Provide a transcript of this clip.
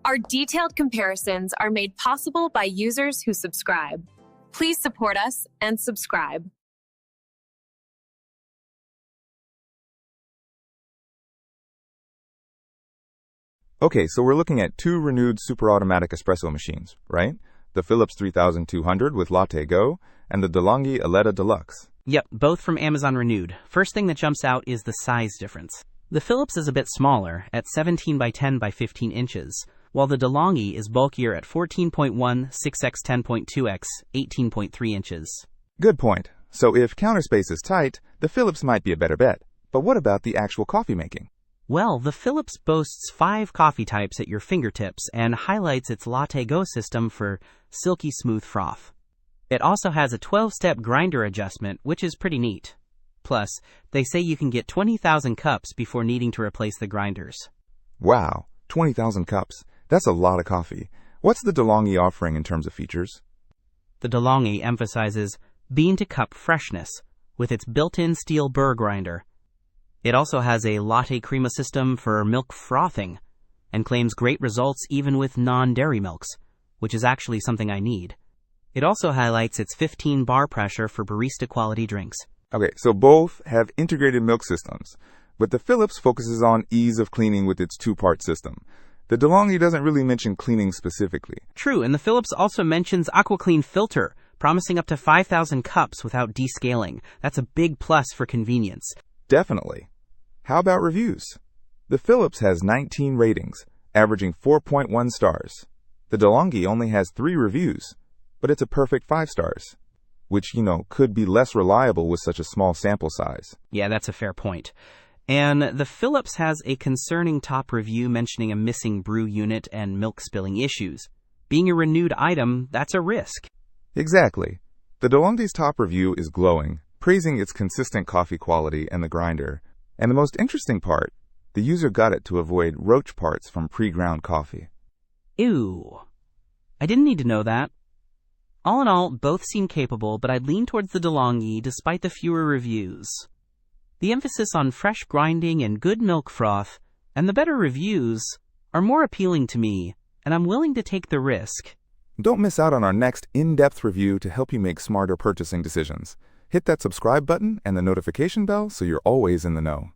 Our detailed comparisons are made possible by users who subscribe. Please support us and subscribe. Okay, so we're looking at two renewed super-automatic espresso machines, right? The Philips 3200 with LatteGo and the De'Longhi Eletta Deluxe. Yep, both from Amazon Renewed. First thing that jumps out is the size difference. The Philips is a bit smaller, at 17 by 10 by 15 inches, while the De'Longhi is bulkier at 14.1, 6x 10.2x, 18.3 inches. Good point. So if counter space is tight, the Philips might be a better bet. But what about the actual coffee making? Well, the Philips boasts 5 coffee types at your fingertips and highlights its LatteGo system for silky smooth froth. It also has a 12-step grinder adjustment, which is pretty neat. Plus, they say you can get 20,000 cups before needing to replace the grinders. Wow, 20,000 cups. That's a lot of coffee. What's the De'Longhi offering in terms of features? The De'Longhi emphasizes bean-to-cup freshness with its built-in steel burr grinder. It also has a LatteCrema system for milk frothing and claims great results even with non-dairy milks, which is actually something I need. It also highlights its 15 bar pressure for barista-quality drinks. Okay, so both have integrated milk systems, but the Philips focuses on ease of cleaning with its two-part system. The De'Longhi doesn't really mention cleaning specifically. True, and the Philips also mentions AquaClean Filter, promising up to 5,000 cups without descaling. That's a big plus for convenience. Definitely. How about reviews? The Philips has 19 ratings, averaging 4.1 stars. The De'Longhi only has 3 reviews, but it's a perfect 5 stars, which, could be less reliable with such a small sample size. Yeah, that's a fair point. And the Philips has a concerning top review mentioning a missing brew unit and milk spilling issues. Being a renewed item, that's a risk. Exactly. The De'Longhi's top review is glowing, praising its consistent coffee quality and the grinder. And the most interesting part, the user got it to avoid roach parts from pre-ground coffee. Ew. I didn't need to know that. All in all, both seem capable, but I'd lean towards the De'Longhi despite the fewer reviews. The emphasis on fresh grinding and good milk froth, and the better reviews, are more appealing to me, and I'm willing to take the risk. Don't miss out on our next in-depth review to help you make smarter purchasing decisions. Hit that subscribe button and the notification bell so you're always in the know.